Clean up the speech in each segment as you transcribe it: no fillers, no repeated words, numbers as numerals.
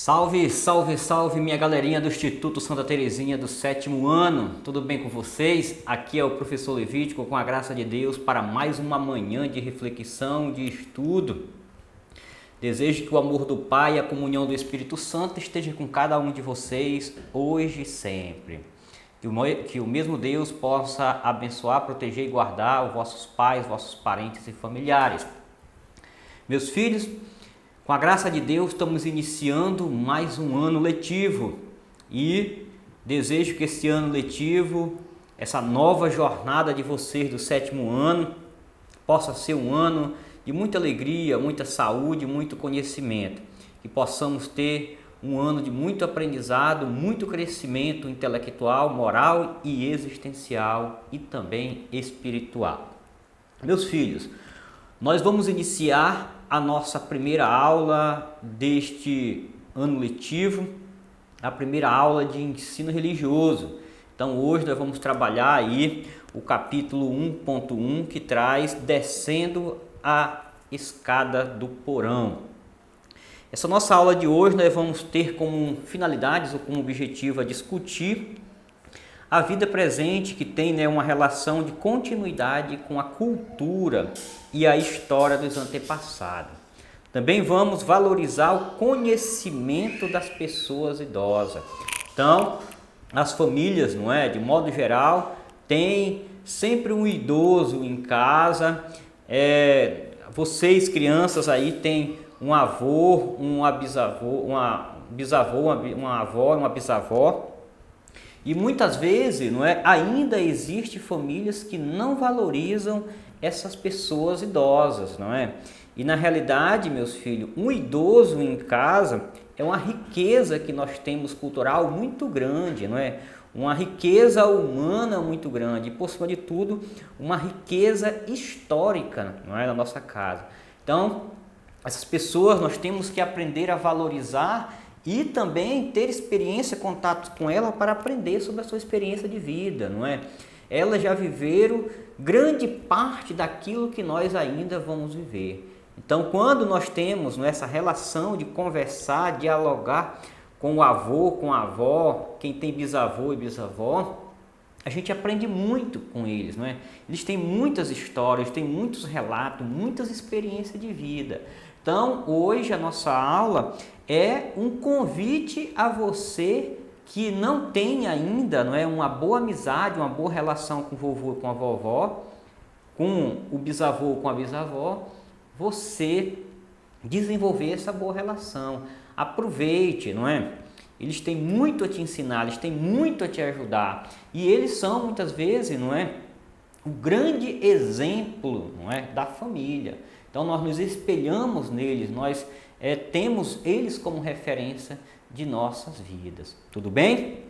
Salve, salve, salve minha galerinha do Instituto Santa Terezinha do 7º ano, tudo bem com vocês? Aqui é o professor Levítico com a graça de Deus para mais uma manhã de reflexão, de estudo. Desejo que o amor do Pai e a comunhão do Espírito Santo esteja com cada um de vocês hoje e sempre. Que o mesmo Deus possa abençoar, proteger e guardar os vossos pais, vossos parentes e familiares. Meus filhos, com a graça de Deus, estamos iniciando mais um ano letivo e desejo que esse ano letivo, essa nova jornada de vocês do 7º ano, possa ser um ano de muita alegria, muita saúde, muito conhecimento. Que possamos ter um ano de muito aprendizado, muito crescimento intelectual, moral e existencial e também espiritual. Meus filhos, nós vamos iniciar a nossa primeira aula deste ano letivo, a primeira aula de ensino religioso. Então hoje nós vamos trabalhar aí o capítulo 1.1 que traz Descendo a Escada do Porão. Essa nossa aula de hoje nós vamos ter como finalidades ou como objetivo a discutir a vida presente, que tem uma relação de continuidade com a cultura e a história dos antepassados. Também vamos valorizar o conhecimento das pessoas idosas. Então, as famílias, de modo geral, tem sempre um idoso em casa. Vocês, crianças, aí tem um avô, uma bisavó, uma avó, uma bisavó. E muitas vezes ainda existe famílias que não valorizam essas pessoas idosas, E na realidade, meus filhos, um idoso em casa é uma riqueza que nós temos cultural muito grande, Uma riqueza humana muito grande e, por cima de tudo, uma riqueza histórica, na nossa casa. Então, essas pessoas nós temos que aprender a valorizar e também ter experiência, contato com ela para aprender sobre a sua experiência de vida, Elas já viveram grande parte daquilo que nós ainda vamos viver. Então, quando nós temos essa relação de conversar, dialogar com o avô, com a avó, quem tem bisavô e bisavó, a gente aprende muito com eles, Eles têm muitas histórias, têm muitos relatos, muitas experiências de vida. Então, hoje a nossa aula é um convite a você que não tem ainda, uma boa amizade, uma boa relação com o vovô e com a vovó, com o bisavô com a bisavó, você desenvolver essa boa relação. Aproveite, Eles têm muito a te ensinar, eles têm muito a te ajudar. E eles são, muitas vezes, o grande exemplo, da família. Então, nós nos espelhamos neles, nós temos eles como referência de nossas vidas. Tudo bem?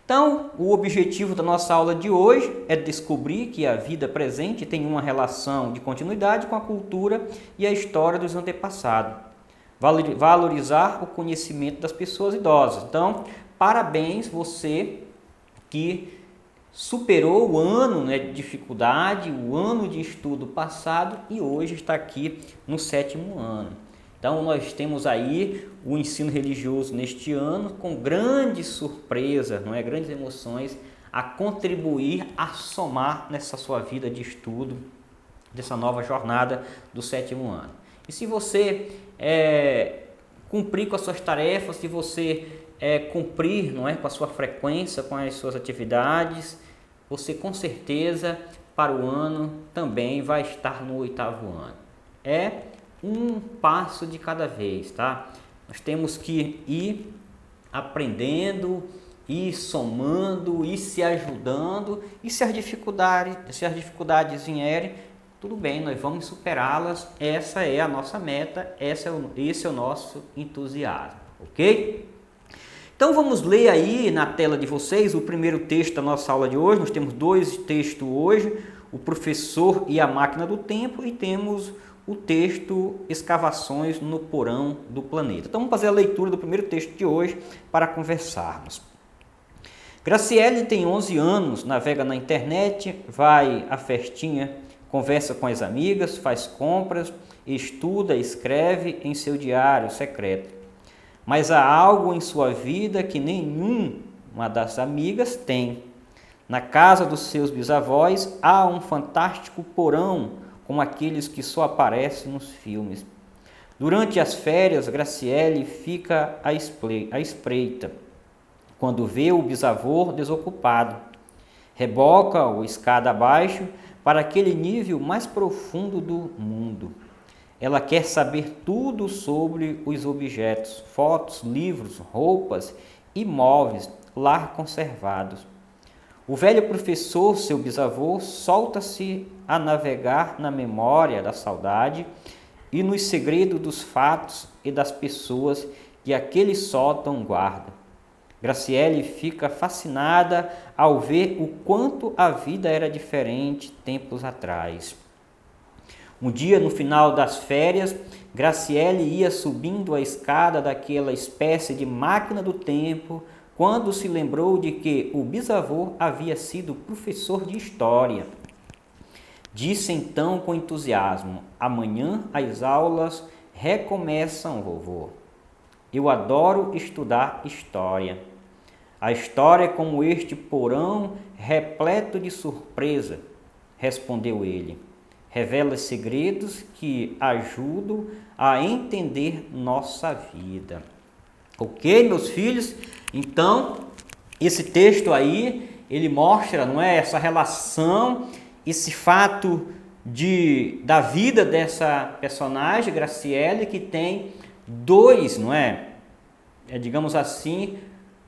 Então, o objetivo da nossa aula de hoje é descobrir que a vida presente tem uma relação de continuidade com a cultura e a história dos antepassados. Valorizar o conhecimento das pessoas idosas. Então, parabéns você que superou o ano de dificuldade, o ano de estudo passado e hoje está aqui no 7º ano. Então nós temos aí o ensino religioso neste ano com grande surpresa, grandes emoções a contribuir, a somar nessa sua vida de estudo, dessa nova jornada do 7º ano. E se você cumprir com as suas tarefas, se você cumprir com a sua frequência, com as suas atividades, você com certeza para o ano também vai estar no 8º ano. É um passo de cada vez, tá? Nós temos que ir aprendendo, ir somando, ir se ajudando e se as dificuldades vierem, tudo bem, nós vamos superá-las. Essa é a nossa meta, esse é o nosso entusiasmo, ok? Então vamos ler aí na tela de vocês o primeiro texto da nossa aula de hoje. Nós temos dois textos hoje, o Professor e a Máquina do Tempo, e temos o texto Escavações no Porão do Planeta. Então vamos fazer a leitura do primeiro texto de hoje para conversarmos. Graciele tem 11 anos, navega na internet, vai à festinha, conversa com as amigas, faz compras, estuda, escreve em seu diário secreto. mas há algo em sua vida que nenhuma das amigas tem. Na casa dos seus bisavós há um fantástico porão, como aqueles que só aparecem nos filmes. Durante as férias, Graciele fica à espreita, quando vê o bisavô desocupado. Reboca-o escada abaixo para aquele nível mais profundo do mundo. Ela quer saber tudo sobre os objetos, fotos, livros, roupas e móveis lá conservados. O velho professor, seu bisavô, solta-se a navegar na memória da saudade e nos segredos dos fatos e das pessoas que aquele sótão guarda. Graciele fica fascinada ao ver o quanto a vida era diferente tempos atrás. Um dia, no final das férias, Graciele ia subindo a escada daquela espécie de máquina do tempo, quando se lembrou de que o bisavô havia sido professor de história. Disse então com entusiasmo: amanhã as aulas recomeçam, vovô. Eu adoro estudar história. A história é como este porão repleto de surpresa, respondeu ele. Revela segredos que ajudam a entender nossa vida. Ok, meus filhos? Então, esse texto aí, ele mostra, não é, essa relação, esse fato da vida dessa personagem, Graciele, que tem dois, não é, digamos assim,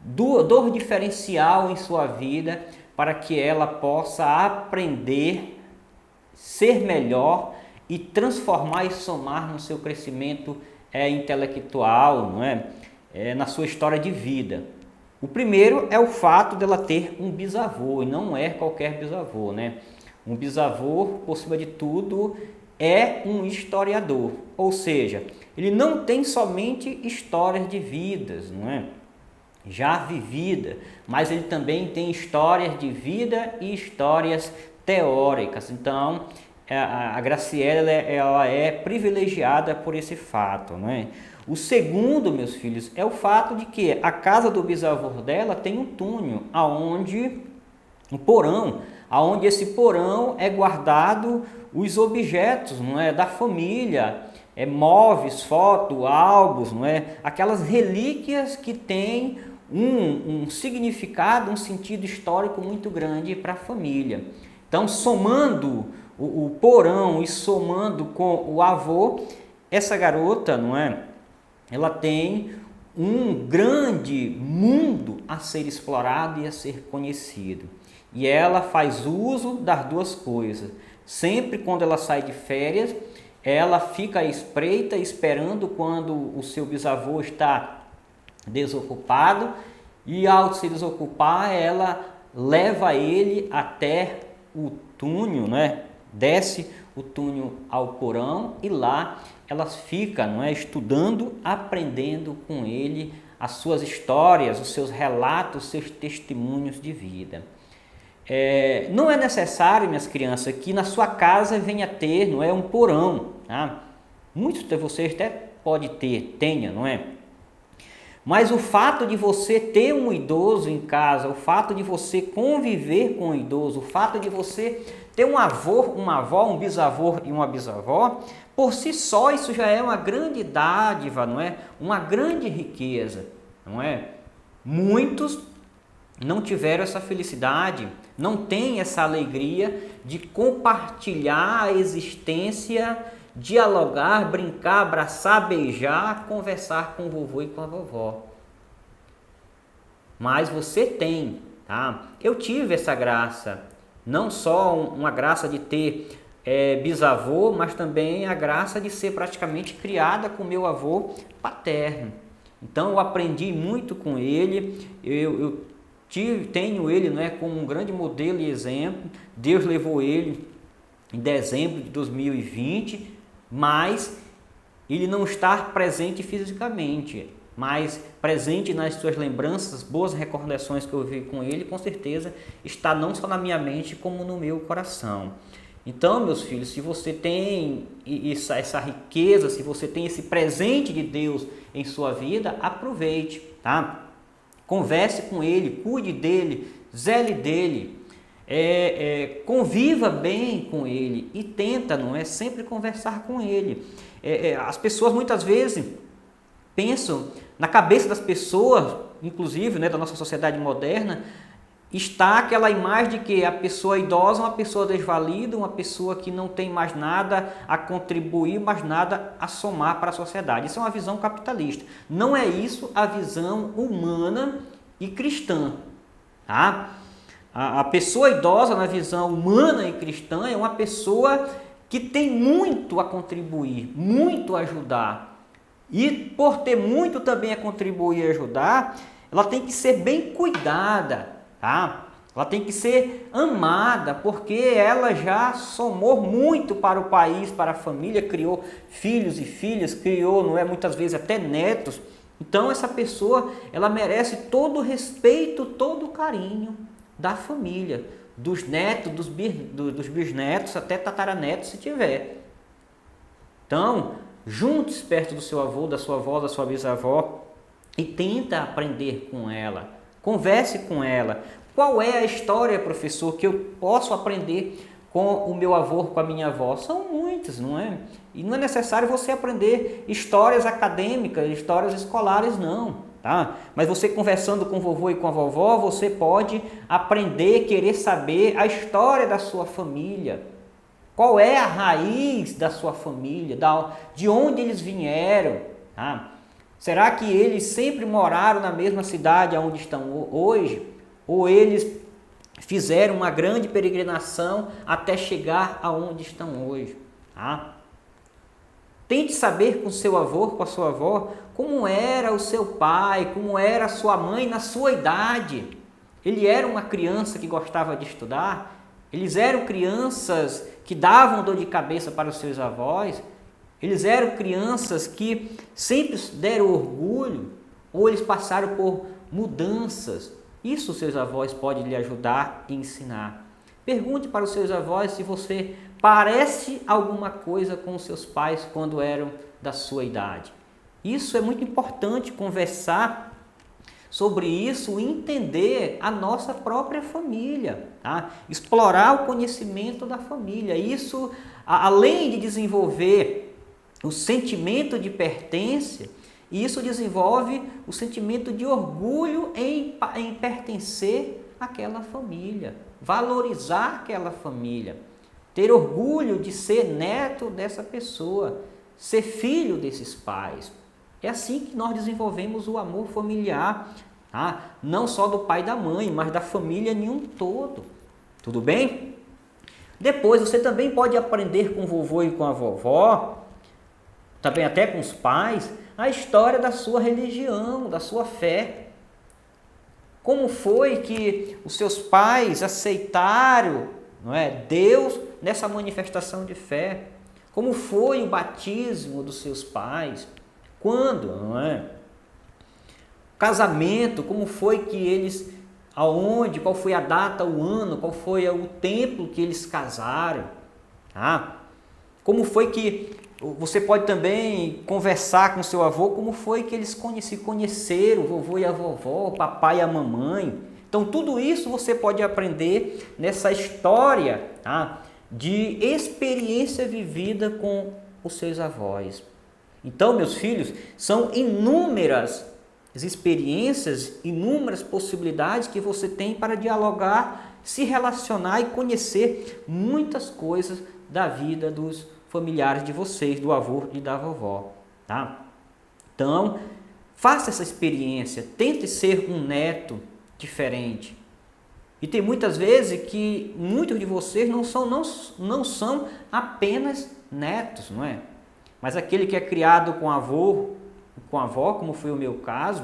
dor diferencial em sua vida para que ela possa aprender, ser melhor e transformar e somar no seu crescimento intelectual, não é? Na sua história de vida. O primeiro é o fato dela ter um bisavô, e não é qualquer bisavô, né? Um bisavô, por cima de tudo, é um historiador, ou seja, ele não tem somente histórias de vidas, não é? Já vivida, mas ele também tem histórias de vida e histórias teóricas. Então, a Graciele ela é privilegiada por esse fato, não é? O segundo, meus filhos, é o fato de que a casa do bisavô dela tem um túnel, um porão, aonde esse porão é guardado os objetos, não é, da família, móveis, fotos, álbuns, não é, aquelas relíquias que têm um significado, um sentido histórico muito grande para a família. Então, somando o porão e somando com o avô, essa garota, não é, ela tem um grande mundo a ser explorado e a ser conhecido. E ela faz uso das duas coisas. Sempre quando ela sai de férias, ela fica à espreita, esperando quando o seu bisavô está desocupado, e ao se desocupar, ela leva ele até o túnel, né? Desce o túnel ao porão e lá ela fica, não é, estudando, aprendendo com ele as suas histórias, os seus relatos, os seus testemunhos de vida. Não é necessário, minhas crianças, que na sua casa venha ter, não é, um porão, tá? Muitos de vocês até pode tenha, não é? Mas o fato de você ter um idoso em casa, o fato de você conviver com um idoso, o fato de você ter um avô, uma avó, um bisavô e uma bisavó, por si só isso já é uma grande dádiva, não é? Uma grande riqueza, não é? Muitos não tiveram essa felicidade, não têm essa alegria de compartilhar a existência, dialogar, brincar, abraçar, beijar, conversar com o vovô e com a vovó. Mas você tem, tá? Eu tive essa graça, não só uma graça de ter bisavô, mas também a graça de ser praticamente criada com meu avô paterno. Então eu aprendi muito com ele, tenho ele, né, como um grande modelo e exemplo. Deus levou ele em dezembro de 2020, mas ele não está presente fisicamente, mas presente nas suas lembranças, boas recordações que eu vi com ele, com certeza está não só na minha mente como no meu coração. Então, meus filhos, se você tem essa riqueza, se você tem esse presente de Deus em sua vida, aproveite, tá? Converse com ele, cuide dele, zele dele, conviva bem com ele e tenta, não é, sempre conversar com ele. As pessoas muitas vezes pensam, na cabeça das pessoas, inclusive, né, da nossa sociedade moderna, está aquela imagem de que a pessoa idosa é uma pessoa desvalida, uma pessoa que não tem mais nada a contribuir, mais nada a somar para a sociedade. Isso é uma visão capitalista. Não é isso a visão humana e cristã. Tá? A pessoa idosa, na visão humana e cristã, é uma pessoa que tem muito a contribuir, muito a ajudar. E por ter muito também a contribuir e ajudar, ela tem que ser bem cuidada. Tá? Ela tem que ser amada, porque ela já somou muito para o país, para a família, criou filhos e filhas, criou, não é, muitas vezes até netos. Então essa pessoa, ela merece todo o respeito, todo o carinho da família, dos netos, dos bisnetos, até tataranetos se tiver. Então, junte-se perto do seu avô, da sua avó, da sua bisavó e tenta aprender com ela. Converse com ela. Qual é a história, professor, que eu posso aprender com o meu avô, com a minha avó? São muitas, não é? E não é necessário você aprender histórias acadêmicas, histórias escolares, não. Tá? Mas você conversando com o vovô e com a vovó, você pode aprender, querer saber a história da sua família. Qual é a raiz da sua família? De onde eles vieram? Tá? Será que eles sempre moraram na mesma cidade onde estão hoje? Ou eles fizeram uma grande peregrinação até chegar aonde estão hoje? Tá? Tente saber com seu avô, com a sua avó, como era o seu pai, como era a sua mãe na sua idade. Ele era uma criança que gostava de estudar? Eles eram crianças que davam dor de cabeça para os seus avós? Eles eram crianças que sempre deram orgulho, ou eles passaram por mudanças. Isso os seus avós podem lhe ajudar e ensinar. Pergunte para os seus avós se você parece alguma coisa com os seus pais quando eram da sua idade. Isso é muito importante, conversar sobre isso e entender a nossa própria família. Tá? Explorar o conhecimento da família. Isso, além de desenvolver o sentimento de pertença, e isso desenvolve o sentimento de orgulho em pertencer àquela família, valorizar aquela família, ter orgulho de ser neto dessa pessoa, ser filho desses pais. É assim que nós desenvolvemos o amor familiar, tá? Não só do pai e da mãe, mas da família em um todo. Tudo bem? Depois você também pode aprender com o vovô e com a vovó, também até com os pais, a história da sua religião, da sua fé. Como foi que os seus pais aceitaram, não é, Deus nessa manifestação de fé? Como foi o batismo dos seus pais? Quando, não é? Casamento, como foi que eles, aonde, qual foi a data, o ano, qual foi o templo que eles casaram? Tá? Como foi que você pode também conversar com seu avô, como foi que eles se conheceram, o vovô e a vovó, o papai e a mamãe. Então, tudo isso você pode aprender nessa história, tá, de experiência vivida com os seus avós. Então, meus filhos, são inúmeras as experiências, inúmeras possibilidades que você tem para dialogar, se relacionar e conhecer muitas coisas da vida dos familiares de vocês, do avô e da vovó, tá? Então, faça essa experiência, tente ser um neto diferente. E tem muitas vezes que muitos de vocês não são apenas netos, não é? Mas aquele que é criado com avô, com avó, como foi o meu caso,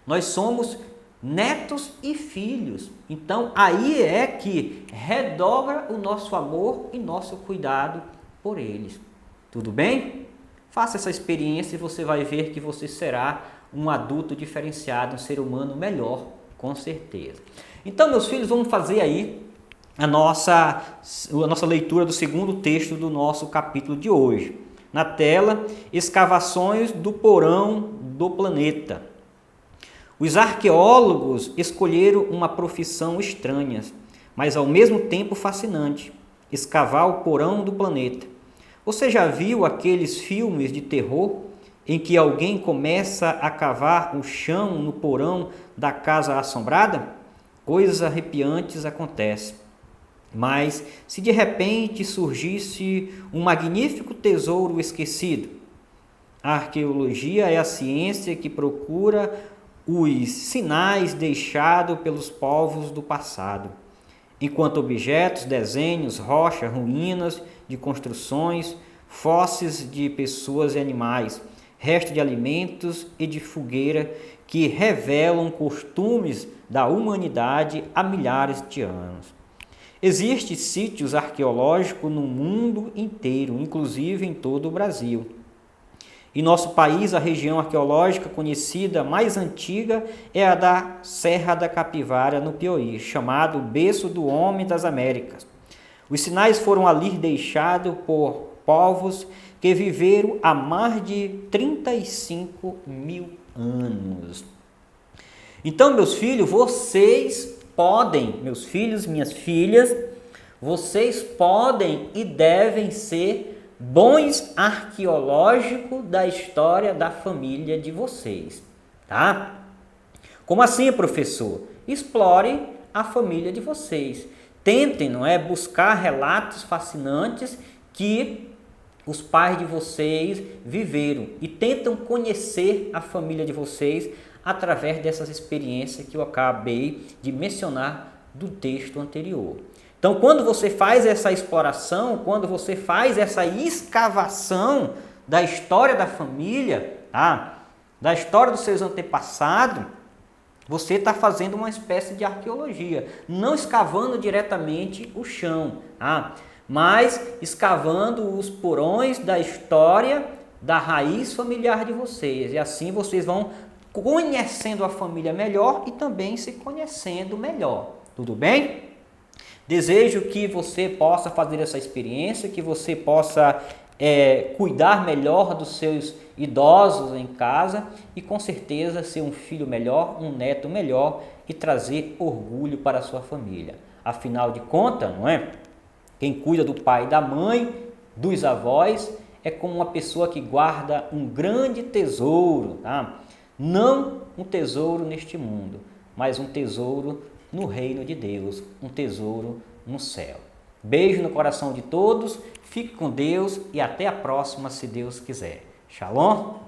nós somos netos e filhos. Então, aí é que redobra o nosso amor e nosso cuidado por eles. Tudo bem? Faça essa experiência e você vai ver que você será um adulto diferenciado, um ser humano melhor, com certeza. Então, meus filhos, vamos fazer aí a nossa leitura do segundo texto do nosso capítulo de hoje. Na tela, escavações do porão do planeta. Os arqueólogos escolheram uma profissão estranha, mas ao mesmo tempo fascinante: escavar o porão do planeta. Você já viu aqueles filmes de terror em que alguém começa a cavar o chão no porão da casa assombrada? Coisas arrepiantes acontecem. Mas se de repente surgisse um magnífico tesouro esquecido? A arqueologia é a ciência que procura os sinais deixados pelos povos do passado, enquanto objetos, desenhos, rochas, ruínas de construções, fósseis de pessoas e animais, restos de alimentos e de fogueira que revelam costumes da humanidade há milhares de anos. Existem sítios arqueológicos no mundo inteiro, inclusive em todo o Brasil. Em nosso país, a região arqueológica conhecida mais antiga é a da Serra da Capivara, no Piauí, chamado Berço do Homem das Américas. Os sinais foram ali deixados por povos que viveram há mais de 35 mil anos. Então, meus filhos, meus filhos, minhas filhas, vocês podem e devem ser bons arqueológicos da história da família de vocês, tá? Como assim, professor? Explore a família de vocês. Tentem, buscar relatos fascinantes que os pais de vocês viveram e tentam conhecer a família de vocês através dessas experiências que eu acabei de mencionar do texto anterior. Então, quando você faz essa exploração, quando você faz essa escavação da história da família, da história dos seus antepassados, você está fazendo uma espécie de arqueologia, não escavando diretamente o chão, mas escavando os porões da história da raiz familiar de vocês. E assim vocês vão conhecendo a família melhor e também se conhecendo melhor. Tudo bem? Desejo que você possa fazer essa experiência, que você possa cuidar melhor dos seus idosos em casa e com certeza ser um filho melhor, um neto melhor e trazer orgulho para a sua família. Afinal de contas, não é? Quem cuida do pai e da mãe, dos avós, é como uma pessoa que guarda um grande tesouro, tá? Não um tesouro neste mundo, mas um tesouro no reino de Deus, um tesouro no céu. Beijo no coração de todos, fique com Deus e até a próxima, se Deus quiser. Shalom!